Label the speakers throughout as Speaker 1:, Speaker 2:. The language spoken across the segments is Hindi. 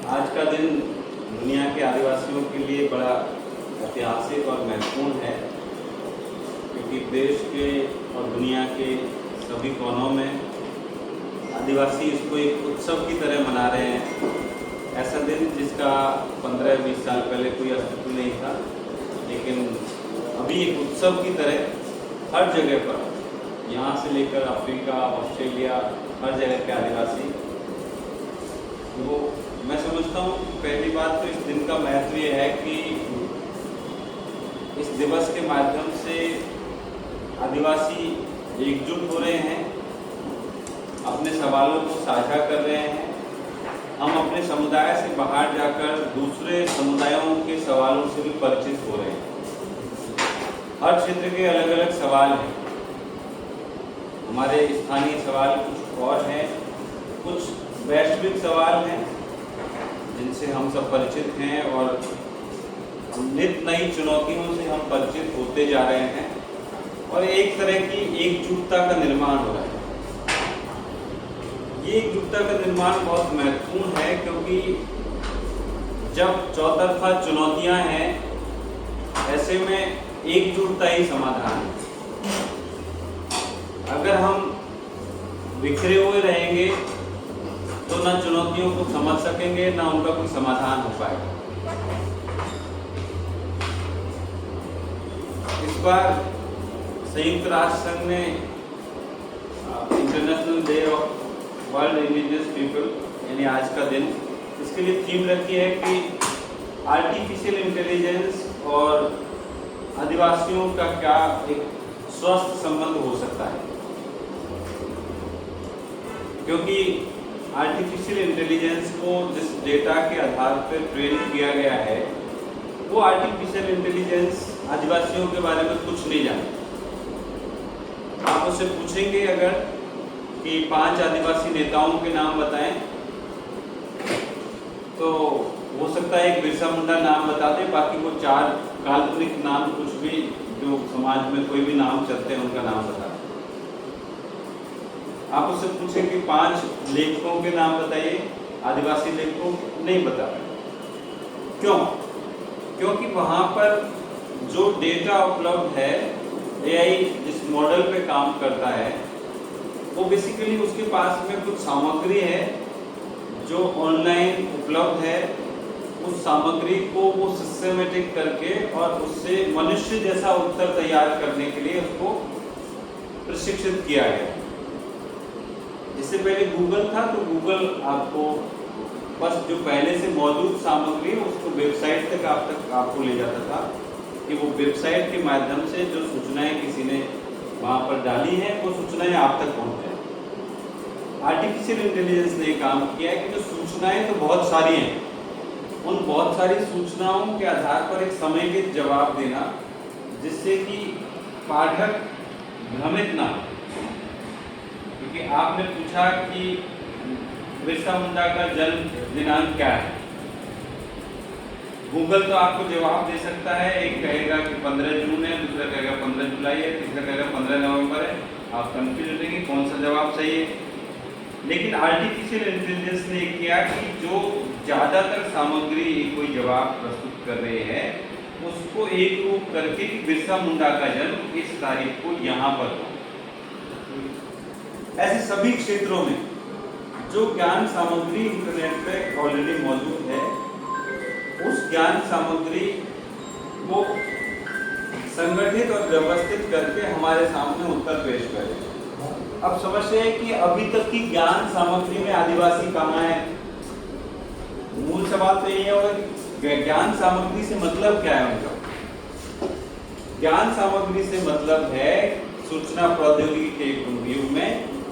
Speaker 1: आज का दिन दुनिया के आदिवासियों के लिए बड़ा ऐतिहासिक और महत्वपूर्ण है, क्योंकि देश के और दुनिया के सभी कोनों में आदिवासी इसको एक उत्सव की तरह मना रहे हैं। ऐसा दिन जिसका 15-20 साल पहले कोई अस्तित्व नहीं था, लेकिन अभी एक उत्सव की तरह हर जगह पर, यहाँ से लेकर अफ्रीका, ऑस्ट्रेलिया, हर जगह के आदिवासी वो मैं समझता हूँ। पहली बात तो इस दिन का महत्व ये है कि इस दिवस के माध्यम से आदिवासी एकजुट हो रहे हैं, अपने सवालों को साझा कर रहे हैं। हम अपने समुदाय से बाहर जाकर दूसरे समुदायों के सवालों से भी परिचित हो रहे हैं। हर क्षेत्र के अलग अलग सवाल हैं। हमारे स्थानीय सवाल कुछ और हैं, कुछ वैश्विक सवाल हैं जिनसे हम सब परिचित हैं, और नित नई चुनौतियों से हम परिचित होते जा रहे हैं, और एक तरह की एकजुटता का निर्माण हो रहा है। ये एकजुटता का निर्माण बहुत महत्वपूर्ण है, क्योंकि जब चौतरफा चुनौतियां हैं, ऐसे में एकजुटता ही समाधान है। अगर हम बिखरे हुए रहेंगे तो ना चुनौतियों को समझ सकेंगे, ना उनका कोई समाधान हो पाएगा। इस बार संयुक्त राष्ट्र संघ ने international day of world indigenous people, यानी आज का दिन, इसके लिए थीम रखी है कि आर्टिफिशियल इंटेलिजेंस और आदिवासियों का क्या एक स्वस्थ संबंध हो सकता है। क्योंकि आर्टिफिशियल इंटेलिजेंस को जिस डेटा के आधार पर ट्रेन किया गया है, वो आर्टिफिशियल इंटेलिजेंस आदिवासियों के बारे में कुछ नहीं जानता। आप उससे पूछेंगे अगर कि 5 आदिवासी नेताओं के नाम बताएं, तो हो सकता है एक बिरसा मुंडा नाम बता दे, बाकी वो 4 काल्पनिक नाम, कुछ भी जो समाज में कोई भी नाम चलते हैं उनका नाम बता दें। आप उससे पूछें कि 5 लेखकों के नाम बताइए, आदिवासी लेखकों, नहीं बता रहे। क्यों? क्योंकि वहाँ पर जो डेटा उपलब्ध है, एआई जिस मॉडल पे काम करता है, वो बेसिकली उसके पास में कुछ सामग्री है जो ऑनलाइन उपलब्ध है। उस सामग्री को वो सिस्टमेटिक करके और उससे मनुष्य जैसा उत्तर तैयार करने के लिए उसको प्रशिक्षित किया गया। इससे पहले गूगल था, तो गूगल आपको बस जो पहले से मौजूद सामग्री है उसको वेबसाइट तक आपको ले जाता था, कि वो वेबसाइट के माध्यम से जो सूचनाएं किसी ने वहाँ पर डाली हैं, वो सूचनाएं आप तक पहुँच जाए। आर्टिफिशियल इंटेलिजेंस ने काम किया है कि जो सूचनाएं तो बहुत सारी हैं, उन बहुत सारी सूचनाओं के आधार पर एक समेकित जवाब देना, जिससे कि पाठक भ्रमित ना हो। क्योंकि आपने पूछा कि बिरसा मुंडा का जन्म दिनांक क्या है, गूगल तो आपको जवाब दे सकता है। एक कहेगा कि 15 जून है, दूसरा कहेगा 15 जुलाई है, तीसरा कहेगा 15 नवंबर है। आप कंफ्यूज हो जाएंगे कौन सा जवाब सही है। लेकिन आर्टिफिशियल इंटेलिजेंस ने किया कि जो ज़्यादातर सामग्री कोई जवाब प्रस्तुत कर रहे हैं, उसको एक रूप करके कि बिरसा मुंडा का जन्म इस तारीख को यहाँ पर हुआ। ऐसे सभी क्षेत्रों में जो ज्ञान सामग्री इंटरनेट पे ऑलरेडी मौजूद है, उस ज्ञान सामग्री को संगठित और व्यवस्थित करके हमारे सामने उत्तर पेश करें। अब समझते हैं कि अभी तक की ज्ञान सामग्री में आदिवासी कहाँ है। मूल सवाल तो यही होगा कि ज्ञान सामग्री से मतलब क्या है उनका। ज्ञान सामग्री से मतलब है सूचना प्रौद्योगिकी के युग में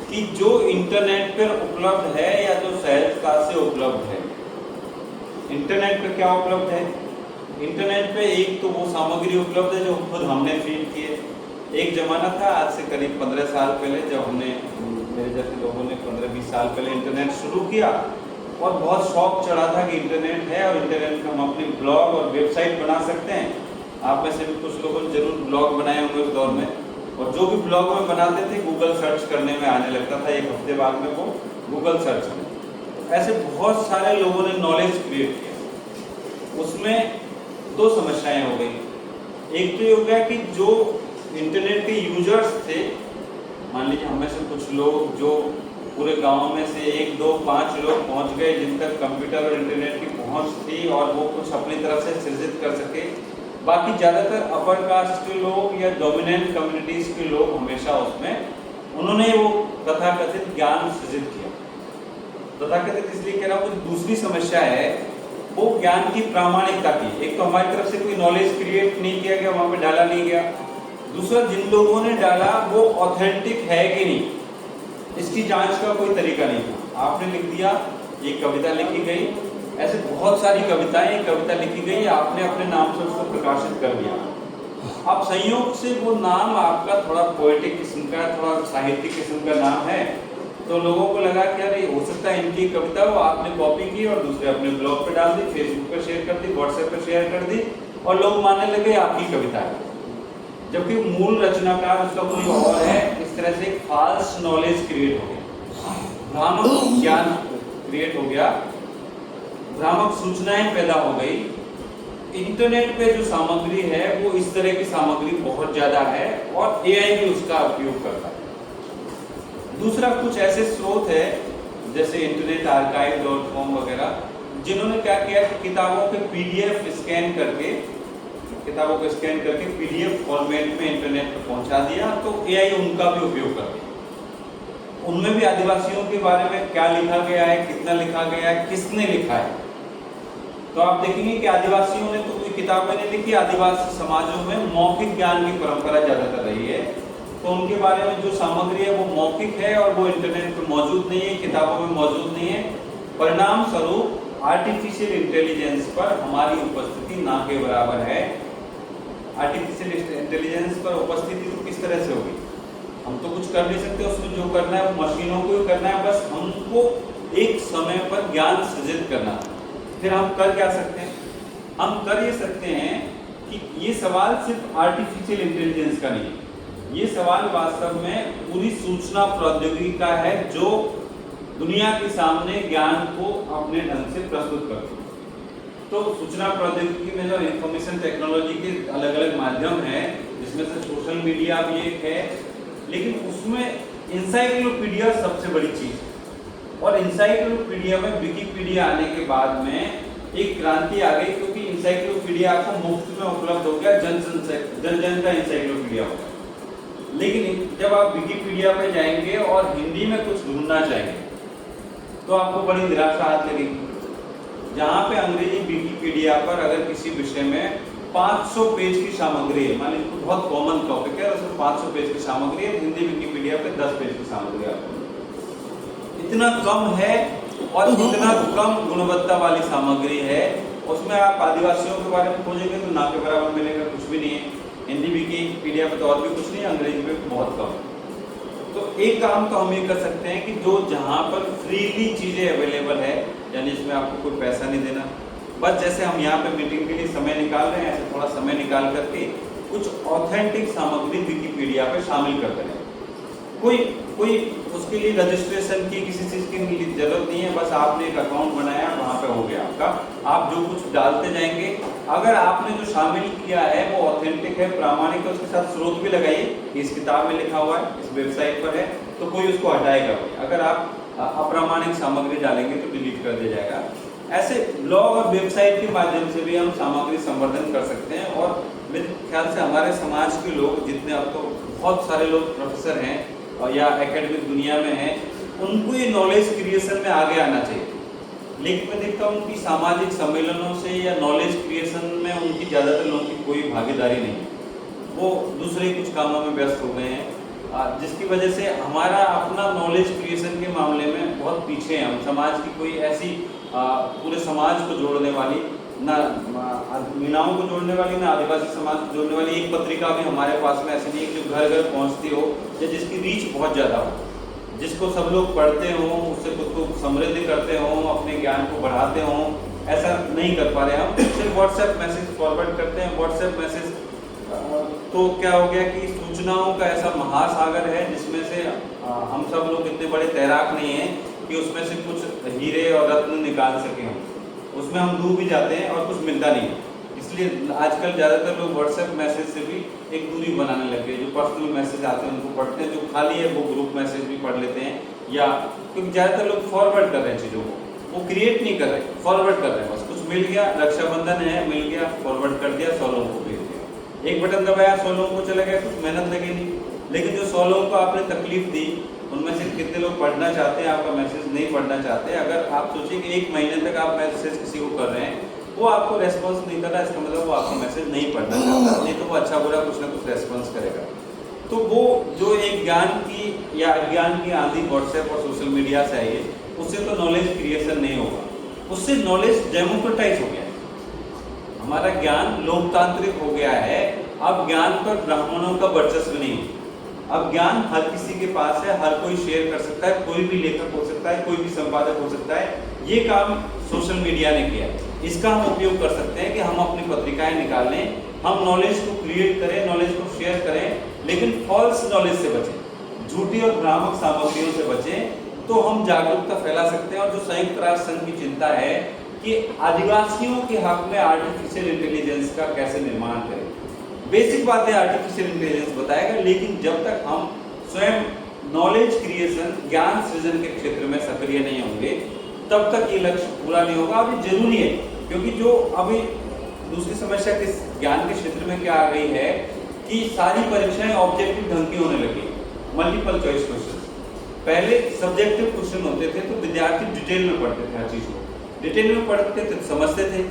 Speaker 1: कि जो इंटरनेट पर उपलब्ध है या जो सहजता से उपलब्ध है। इंटरनेट पे क्या उपलब्ध है? इंटरनेट पे एक तो वो सामग्री उपलब्ध है जो खुद हमने फीड की है। एक जमाना था आज से करीब 15 साल पहले, जब हमने, मेरे जैसे लोगों ने 15-20 साल पहले इंटरनेट शुरू किया, और बहुत शौक चढ़ा था कि इंटरनेट है और इंटरनेट पे हम अपनी ब्लॉग और वेबसाइट बना सकते हैं। आप में से भी कुछ लोगों ने जरूर ब्लॉग बनाए होंगे उस दौर में, और जो भी ब्लॉग में बनाते थे गूगल सर्च करने में आने लगता था, एक हफ्ते बाद में वो गूगल सर्च में। ऐसे बहुत सारे लोगों ने नॉलेज क्रिएट किया। उसमें दो समस्याएं हो गई। एक तो ये हो गया कि जो इंटरनेट के यूजर्स थे, मान लीजिए हमें से कुछ लोग जो पूरे गांव में से 1, 2, 5 लोग पहुंच गए जिन तक कंप्यूटर और इंटरनेट की पहुंच थी और वो कुछ अपनी तरफ से सृजित कर सके। बाकी ज़्यादातर अपर कास्ट के लोग या डोमिनेंट कम्युनिटीज़ के लोग हमेशा उसमें उन्होंने वो तथाकथित ज्ञान सृजित किया। तथाकथित इसलिए कह रहा हूँ, दूसरी समस्या है वो ज्ञान की प्रामाणिकता की। एक तो हमारी तरफ से कोई नॉलेज क्रिएट नहीं किया गया, वहां पे डाला नहीं गया। दूसरा, जिन लोगों ने डाला वो ऑथेंटिक है कि नहीं, इसकी जांच का कोई तरीका नहीं था। आपने लिख दिया, ये कविता लिखी गई, ऐसे बहुत सारी कविताएं, कविता लिखी गई, आपने अपने नाम से उसको प्रकाशित कर दिया। अब संयोग से वो नाम आपका थोड़ा पोएटिक किस्म का, थोड़ा साहित्यिक किस्म का नाम है, तो लोगों को लगा कि अरे हो सकता है इनकी कविता वो आपने कॉपी की और दूसरे अपने ब्लॉग पे डाल दी, फेसबुक पे शेयर कर दी, व्हाट्सएप पे शेयर कर दी और लोग मानने लगे आपकी कविता है, जबकि मूल रचनाकार उसका कोई और है। इस तरह से एक फाल्स नॉलेज क्रिएट हो गया, भ्रामक ज्ञान क्रिएट हो गया, भ्रामक सूचनाएं पैदा हो गई। इंटरनेट पे जो सामग्री है वो इस तरह की सामग्री बहुत ज्यादा है और एआई भी उसका उपयोग करता है। दूसरा, कुछ ऐसे स्रोत है जैसे इंटरनेट आर्काइव.com वगैरह, जिन्होंने क्या किया कि किताबों के पीडीएफ स्कैन करके, किताबों को स्कैन करके पीडीएफ फॉर्मेट में इंटरनेट पर पहुंचा दिया, तो एआई उनका भी उपयोग कर दिया। उनमें भी आदिवासियों के बारे में क्या लिखा गया है, कितना लिखा गया है, किसने लिखा है, तो आप देखेंगे कि आदिवासियों ने तो कोई किताबें नहीं लिखी। आदिवासी समाजों में मौखिक ज्ञान की परंपरा ज्यादातर रही है, तो उनके बारे में जो सामग्री है वो मौखिक है और वो इंटरनेट पर मौजूद नहीं है, किताबों में मौजूद नहीं है। परिणाम स्वरूप आर्टिफिशियल इंटेलिजेंस पर हमारी उपस्थिति ना के बराबर है। आर्टिफिशियल इंटेलिजेंस पर उपस्थिति तो किस तरह से होगी, हम तो कुछ कर नहीं सकते, उसमें जो करना है वो मशीनों को ही करना है, बस हमको एक समय पर ज्ञान सृजित करना है। फिर हम कर क्या सकते हैं, हम कर ये सकते हैं कि ये सवाल सिर्फ आर्टिफिशियल इंटेलिजेंस का नहीं है, ये सवाल वास्तव में पूरी सूचना प्रौद्योगिकी का है जो दुनिया के सामने ज्ञान को अपने ढंग से प्रस्तुत करती है। तो सूचना प्रौद्योगिकी में जो इंफॉर्मेशन टेक्नोलॉजी के अलग अलग माध्यम है, जिसमें से सोशल मीडिया भी एक है, लेकिन उसमें इंसाइक्लोपीडिया सबसे बड़ी चीज है। और इंसाइक्लोपीडिया में विकिपीडिया आने के बाद में एक क्रांति आ गई, क्योंकि इंसाइक्लोपीडिया आपको मुफ्त में उपलब्ध हो गया, जन जन का इंसाइक्लोपीडिया हो गया। लेकिन जब आप विकिपीडिया पे जाएंगे और हिंदी में कुछ ढूंढना चाहेंगे तो आपको बड़ी निराशा हाथ लगेगी। जहाँ पे अंग्रेजी विकिपीडिया पर अगर किसी विषय में 500 पेज की सामग्री है, मान लीजिए बहुत कॉमन टॉपिक है, उसमें 500 पेज की सामग्री है, हिंदी विकिपीडिया पे 10 पेज की सामग्री आपको, इतना कम है और इतना कम गुणवत्ता वाली सामग्री है। उसमें आप आदिवासियों के बारे में खोजेंगे तो ना के बराबर मिलेगा, कुछ भी नहीं है। हिंदी विकिपीडिया पे तो और भी कुछ नहीं है, अंग्रेजी में बहुत कम। तो एक काम तो हम ये कर सकते हैं कि जो जहाँ पर फ्रीली चीज़ें अवेलेबल है, यानी इसमें आपको कोई पैसा नहीं देना, बस जैसे हम यहाँ पे मीटिंग के लिए समय निकाल रहे हैं, ऐसे थोड़ा समय निकाल करके कुछ ऑथेंटिक सामग्री विकिपीडिया पे शामिल कर दें। कोई उसके लिए रजिस्ट्रेशन की किसी चीज़ की जरूरत नहीं है, बस आपने एक अकाउंट बनाया, वहाँ पे हो गया आपका। आप जो कुछ डालते जाएंगे, अगर आपने जो शामिल किया है वो ऑथेंटिक है, प्रामाणिक है, उसके साथ स्रोत भी लगाइए कि इस किताब में लिखा हुआ है, इस वेबसाइट पर है, तो कोई उसको हटाएगा भी। अगर आप अप्रामाणिक सामग्री डालेंगे तो डिलीट कर दिया जाएगा। ऐसे ब्लॉग और वेबसाइट के माध्यम से भी हम सामग्री संवर्धन कर सकते हैं। और मेरे ख्याल से हमारे समाज के लोग जितने, अब तो बहुत सारे लोग प्रोफेसर हैं या एकेडमिक दुनिया में हैं, उनको ये नॉलेज क्रिएशन में आगे आना चाहिए। लेकिन मैं देखता हूँ कि सामाजिक सम्मेलनों से या नॉलेज क्रिएशन में उनकी ज़्यादातर लोगों की कोई भागीदारी नहीं, वो दूसरे कुछ कामों में व्यस्त हो गए हैं, जिसकी वजह से हमारा अपना नॉलेज क्रिएशन के मामले में बहुत पीछे हैं हम। समाज की कोई ऐसी पूरे समाज को जोड़ने वाली, ना मीनाओं को जोड़ने वाली, ना आदिवासी समाज को जोड़ने वाली एक पत्रिका भी हमारे पास में ऐसी नहीं है जो घर घर पहुंचती हो या जिसकी रीच बहुत ज़्यादा हो, जिसको सब लोग पढ़ते हों, उससे खुद को समृद्ध करते हों, अपने ज्ञान को बढ़ाते हों। ऐसा नहीं कर पा रहे हम, सिर्फ व्हाट्सएप मैसेज फॉरवर्ड करते हैं। व्हाट्सएप मैसेज तो क्या हो गया कि सूचनाओं का ऐसा महासागर है जिसमें से हम सब लोग इतने बड़े तैराक नहीं हैं, कि उसमें से कुछ हीरे और रत्न निकाल सकें हम, उसमें हम डूब भी जाते हैं और कुछ मिलता नहीं है। इसलिए आजकल ज़्यादातर लोग व्हाट्सएप मैसेज से भी एक दूरी बनाने लग गए। जो पर्सनल मैसेज आते हैं उनको पढ़ते हैं, जो खाली है वो ग्रुप मैसेज भी पढ़ लेते हैं, या क्योंकि ज़्यादातर लोग फॉरवर्ड कर रहे हैं चीज़ों को, वो क्रिएट नहीं कर रहे, फॉरवर्ड कर रहे हैं। बस कुछ मिल गया, रक्षाबंधन है, मिल गया, फॉरवर्ड कर दिया, 100 लोगों को भेज दिया, एक बटन दबाया, 100 लोगों को चला गया, कुछ मेहनत लगी नहीं। लेकिन जो 100 लोगों को आपने तकलीफ दी, उनमें से कितने लोग पढ़ना चाहते हैं आपका मैसेज, नहीं पढ़ना चाहते। अगर आप सोचिए कि 1 महीने तक आप मैसेज किसी को कर रहे हैं, वो आपको रेस्पॉन्स नहीं कर रहा, इसका मतलब वो आपका मैसेज नहीं पढ़ना चाहता, नहीं तो वो अच्छा बुरा कुछ ना कुछ रेस्पॉन्स करेगा। तो वो जो एक ज्ञान की या अज्ञान की आंधी व्हाट्सएप और सोशल मीडिया से आई है, उससे तो नॉलेज क्रिएशन नहीं होगा, उससे नॉलेज डेमोक्रेटाइज हो गया है। हमारा ज्ञान लोकतांत्रिक हो गया है। अब ज्ञान पर ब्राह्मणों का वर्चस्व नहीं है, अब ज्ञान हर किसी के पास है, हर कोई शेयर कर सकता है, कोई भी लेखक हो सकता है, कोई भी संपादक हो सकता है। ये काम सोशल मीडिया ने किया है, इसका हम उपयोग कर सकते हैं कि हम अपनी पत्रिकाएं निकालें, हम नॉलेज को क्रिएट करें, नॉलेज को शेयर करें, लेकिन फॉल्स नॉलेज से बचें, झूठी और भ्रामक सामग्रियों से बचें, तो हम जागरूकता फैला सकते हैं। और जो संयुक्त राष्ट्र संघ की चिंता है कि आदिवासियों के हक में आर्टिफिशियल इंटेलिजेंस का कैसे निर्माण करें, बेसिक बातें आर्टिफिशियल इंटेलिजेंस बताएगा, लेकिन जब तक हम स्वयं नॉलेज क्रिएशन, ज्ञान सृजन के क्षेत्र में सक्रिय नहीं होंगे, तब तक ये लक्ष्य पूरा नहीं होगा। और ये जरूरी है, क्योंकि जो अभी दूसरी समस्या किस ज्ञान के क्षेत्र में क्या आ गई है कि सारी परीक्षाएं ऑब्जेक्टिव ढंग की होने लगी, मल्टीपल चॉइस क्वेश्चन। पहले सब्जेक्टिव क्वेश्चन होते थे तो विद्यार्थी डिटेल में पढ़ते थे, हर चीज को डिटेल में पढ़ते थे, समझते थे।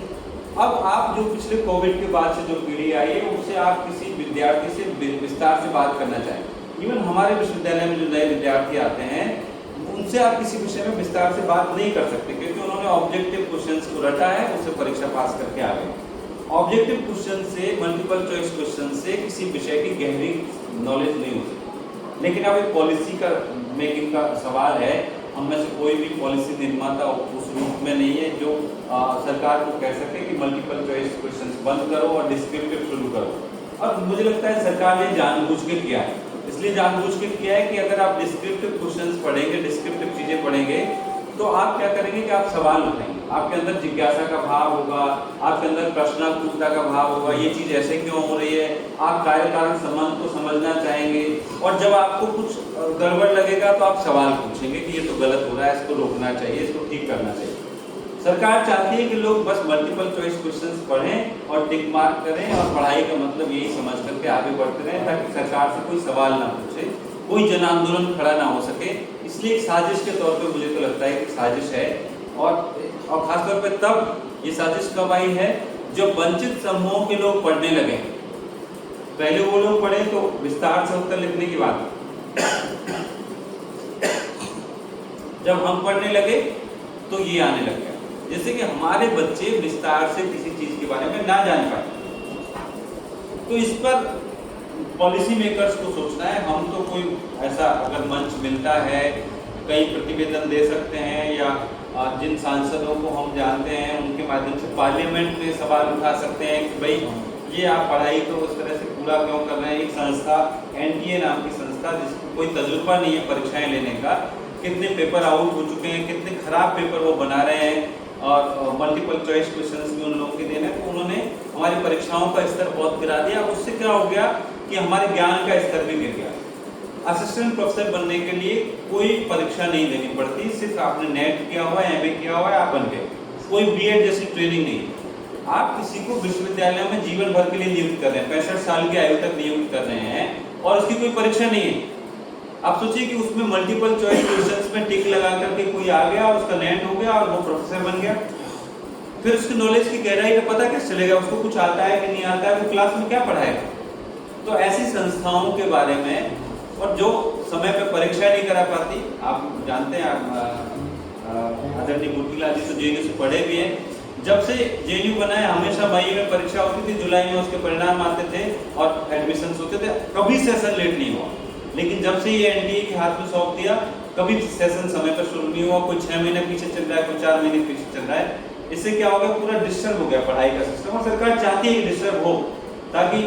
Speaker 1: अब आप जो पिछले कोविड के बाद से जो पीढ़ी आई है, उससे आप किसी विद्यार्थी से विस्तार से बात करना चाहें, इवन हमारे विश्वविद्यालय में जो नए विद्यार्थी आते हैं, उनसे आप किसी विषय में विस्तार से बात नहीं कर सकते, क्योंकि उन्होंने ऑब्जेक्टिव क्वेश्चंस को रटा है, उससे परीक्षा पास करके आ गए। ऑब्जेक्टिव क्वेश्चन से, मल्टीपल चॉइस क्वेश्चन से किसी विषय की गहरी नॉलेज नहीं हो सकती। लेकिन अब एक पॉलिसी का मेकिंग का सवाल है, हम में से कोई भी पॉलिसी निर्माता उस रूप में नहीं है जो सरकार को कह सके कि मल्टीपल चॉइस क्वेश्चंस बंद करो और डिस्क्रिप्टिव शुरू करो। और मुझे लगता है सरकार ने जानबूझ के किया है, इसलिए जानबूझ के किया है कि अगर आप डिस्क्रिप्टिव क्वेश्चंस पढ़ेंगे, डिस्क्रिप्टिव चीजें पढ़ेंगे, तो आप क्या करेंगे कि आप सवाल उठाएंगे, आपके अंदर जिज्ञासा का भाव होगा, आपके अंदर प्रश्नात्मकता का भाव होगा, ये चीज ऐसे क्यों हो रही है, आप कार्य कारण संबंध को समझना चाहेंगे। और जब आपको कुछ गड़बड़ लगेगा तो आप सवाल पूछेंगे कि ये तो गलत हो रहा है, इसको रोकना चाहिए, इसको ठीक करना चाहिए। सरकार चाहती है कि लोग बस मल्टीपल चॉइस क्वेश्चंस पढ़ें और टिक मार्क करें, और पढ़ाई का मतलब यही समझ करके आगे बढ़ते रहें, ताकि सरकार से कोई सवाल ना पूछे, कोई जन आंदोलन खड़ा ना हो सके। इसलिए एक साजिश के तौर पे मुझे तो लगता है कि साजिश है। और खासतौर पे तब ये साजिश कब आई है जब वंचित समूहों के लोग पढ़ने लगे। पहले वो लोग पढ़े तो विस्तार से उत्तर लिखने की बात, जब हम पढ़ने लगे तो ये आने लग गया, जैसे कि हमारे बच्चे विस्तार से किसी चीज के बारे में ना जान पाए। तो इस पर पॉलिसी मेकर्स को सोचना है। हम तो कोई ऐसा अगर मंच मिलता है, कई प्रतिवेदन दे सकते हैं, या जिन सांसदों को हम जानते हैं उनके माध्यम से पार्लियामेंट में सवाल उठा सकते हैं कि भाई ये आप पढ़ाई तो उस तरह से पूरा क्यों कर रहे हैं। एक संस्था NTA नाम की संस्था, जिसको कोई तजुर्बा नहीं है परीक्षाएं लेने का, कितने पेपर आउट हो चुके हैं, कितने खराब पेपर वो बना रहे हैं, और मल्टीपल चॉइस क्वेश्चंस भी उन लोगों के देने, तो उन्होंने हमारी परीक्षाओं का स्तर बहुत गिरा दिया। उससे क्या हो गया कि हमारे ज्ञान का स्तर भी गिर गया। असिस्टेंट प्रोफेसर बनने के लिए कोई परीक्षा नहीं देनी पड़ती, सिर्फ आपने नेट किया हुआ है, MA किया हुआ है, आप बन गए। कोई BEd जैसी ट्रेनिंग नहीं। आप किसी को विश्वविद्यालय में जीवन भर के लिए नियुक्त कर रहे हैं, 65 साल की आयु तक नियुक्त कर रहे हैं, और उसकी कोई परीक्षा नहीं है। आप सोचिए कि उसमें मल्टीपल चॉइस क्वेश्चंस में टिक लगा करके कोई आ गया, उसका नेट हो गया और वो प्रोफेसर बन गया। फिर उसकी नॉलेज की गहराई का पता कैसे चलेगा, उसको कुछ आता है कि नहीं आता है, वो क्लास में क्या पढ़ाएगा। तो ऐसी संस्थाओं के बारे में, और जो समय पे परीक्षा नहीं करा पाती, आप जानते हैं, आदरणीय मूर्तिलाल जी तो JNU से पढ़े भी हैं। जब से JNU बना है, हमेशा मई में परीक्षा होती थी, जुलाई में उसके परिणाम आते थे और एडमिशंस होते थे, कभी सेशन लेट नहीं हुआ। लेकिन जब से ये NTA के हाथ में सौंप दिया, कभी सेशन समय पर शुरू नहीं हुआ, कोई 6 महीने पीछे चल रहा है, कोई 4 महीने पीछे चल रहा है। इससे क्या हो गया, पूरा डिस्टर्ब हो गया पढ़ाई का सिस्टम। और सरकार चाहती है कि डिस्टर्ब हो, ताकि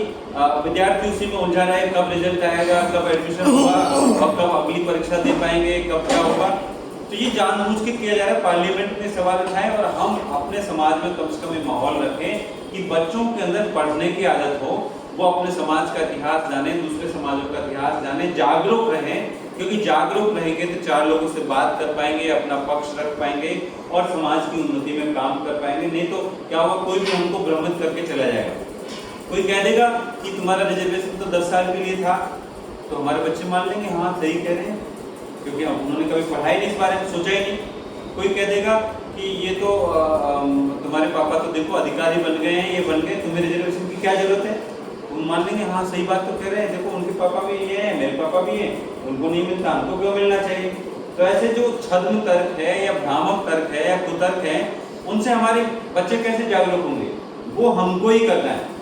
Speaker 1: विद्यार्थी उसी में उलझा रहे, कब रिजल्ट आएगा, कब एडमिशन होगा, कब अगली परीक्षा दे पाएंगे, कब क्या होगा। तो ये जानबूझ के किया जा रहा है, पार्लियामेंट में सवाल उठाएं और हम अपने समाज में कम से कम ये माहौल रखें कि बच्चों के अंदर पढ़ने की आदत हो, वो अपने समाज का इतिहास जाने, दूसरे समाजों का इतिहास जाने, जागरूक रहें, क्योंकि जागरूक रहेंगे तो चार लोगों से बात कर पाएंगे, अपना पक्ष रख पाएंगे और समाज की उन्नति में काम कर पाएंगे। नहीं तो क्या होगा, कोई भी हमको भ्रमित करके चला जाएगा। कोई कह देगा कि तुम्हारा रिजर्वेशन तो 10 साल के लिए था, तो हमारे बच्चे मान लेंगे हाँ सही कह रहे हैं, क्योंकि उन्होंने कभी पढ़ाई नहीं, इस बारे में सोचा ही नहीं। कोई कह देगा कि ये तो तुम्हारे पापा तो देखो अधिकारी बन गए हैं, ये बन गए, तुम्हें रिजर्वेशन की क्या जरूरत है। हम मान लेंगे हाँ सही बात तो कह रहे हैं, देखो उनके पापा भी ये है, मेरे पापा भी है, उनको नहीं मिलता, हमको क्यों मिलना चाहिए। तो ऐसे जो छद्म तर्क है या भ्रामक तर्क है या कुतर्क है, उनसे हमारे बच्चे कैसे जागरूक होंगे, वो हमको ही करना है।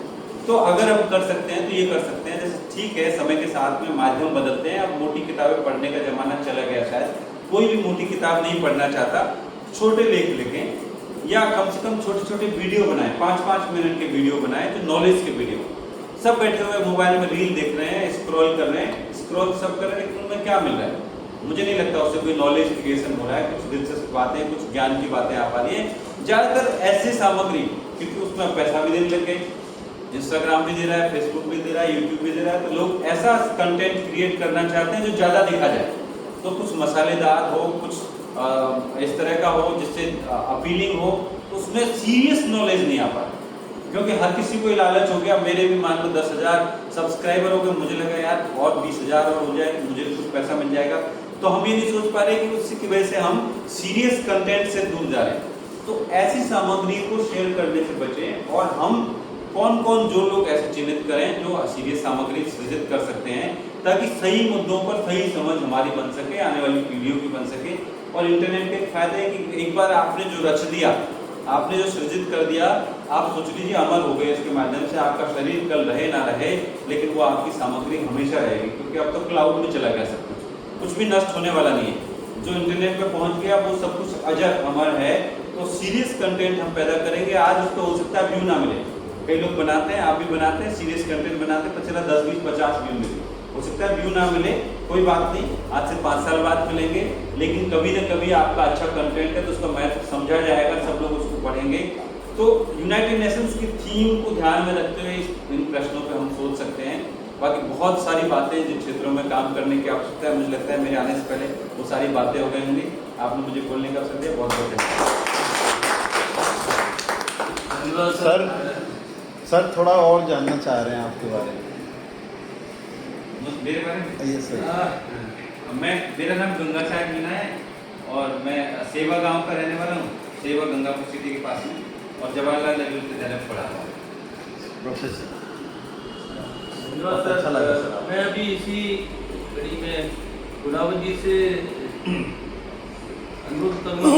Speaker 1: तो अगर हम कर सकते हैं तो ये कर सकते हैं। जैसे ठीक है, समय के साथ में माध्यम बदलते हैं, अब मोटी किताबें पढ़ने का जमाना चला गया, शायद कोई भी मोटी किताब नहीं पढ़ना चाहता, छोटे लेख लिखें या कम से कम छोटे छोटे वीडियो बनाएं, 5-5 मिनट के वीडियो बनाएं, जो नॉलेज के वीडियो। सब बैठे हुए मोबाइल में रील देख रहे हैं, स्क्रॉल कर रहे हैं, स्क्रॉल सब कर रहे हैं, लेकिन उनमें क्या मिल रहा है, मुझे नहीं लगता उससे कोई नॉलेज क्रिएशन हो रहा है, कुछ दिलचस्प बातें, कुछ ज्ञान की बातें आ पा रही है। ज्यादातर ऐसी सामग्री, क्योंकि उसमें पैसा भी देने लग गए, इंस्टाग्राम भी दे रहा है, फेसबुक भी दे रहा है, यूट्यूब भी दे रहा है, तो लोग ऐसा कंटेंट क्रिएट करना चाहते हैं जो ज्यादा देखा जाए। तो कुछ मसालेदार हो, कुछ इस तरह का हो जिससे अपीलिंग हो, तो उसमें सीरियस नॉलेज नहीं आ पा, क्योंकि हर किसी को लालच हो गया। मेरे भी मान लो 10,000 सब्सक्राइबर हो गए, मुझे लगा यार और 20,000 और हो जाए तो मुझे कुछ पैसा मिल जाएगा। तो हम ये नहीं सोच पा रहे कि उसकी वजह से हम सीरियस कंटेंट से दूर जा रहे हैं। तो ऐसी सामग्री को शेयर करने से बचें, और हम कौन कौन जो लोग ऐसे चिन्हित करें जो सीरियस सामग्री सृजित कर सकते हैं, ताकि सही मुद्दों पर सही समझ हमारी बन सके, आने वाली पीढ़ियों की बन सके। और इंटरनेट के फायदे है कि एक बार आपने जो रच दिया, आपने जो सृजित कर दिया, आप सोच लीजिए अमर हो गए इसके माध्यम से। आपका शरीर कल रहे ना रहे, लेकिन वो आपकी सामग्री हमेशा रहेगी, क्योंकि अब तो क्लाउड में चला गया सब कुछ भी नष्ट होने वाला नहीं है। जो इंटरनेट पे पहुंच गया वो सब कुछ अजर अमर है। तो सीरियस कंटेंट हम पैदा करेंगे। आज उसको हो सकता है व्यू ना मिले, कई लोग बनाते हैं, आप भी बनाते हैं, सीरियस कंटेंट बनाते हैं, तो चला 10, 20, 50 व्यू मिले, हो सकता है व्यू ना मिले, कोई बात नहीं, आज से 5 साल बाद मिलेंगे, लेकिन कभी न कभी आपका अच्छा कंटेंट है तो उसका महत्व समझा जाएगा, सब लोग उसको पढ़ेंगे। तो यूनाइटेड नेशंस की थीम को ध्यान में रखते हुए इन प्रश्नों पर हम सोच सकते हैं। बाकी बहुत सारी बातें जिन क्षेत्रों में काम करने की आवश्यकता है, मुझे लगता है मेरे आने से पहले वो सारी बातें हो गई होंगी। आपने मुझे बोलने का अवसर दिया, बहुत बहुत
Speaker 2: धन्यवाद। सर थोड़ा और जानना चाह रहे हैं आपके बारे में।
Speaker 1: मेरे बारे में?
Speaker 2: Yes sir.
Speaker 1: मेरा नाम गंगा साहब मीना है और मैं सेवा गांव का रहने वाला हूँ, सेवा गंगापुर सिटी के पास में, और जवाहरलाल नेहरू विद्यालय में पढ़ा हूँ।
Speaker 2: प्रोफेसर
Speaker 3: धन्यवाद
Speaker 2: अच्छा लगा
Speaker 3: सर।
Speaker 2: सर।
Speaker 3: मैं अभी इसी कड़ी में गुलाब जी से अनुरोध करूँगा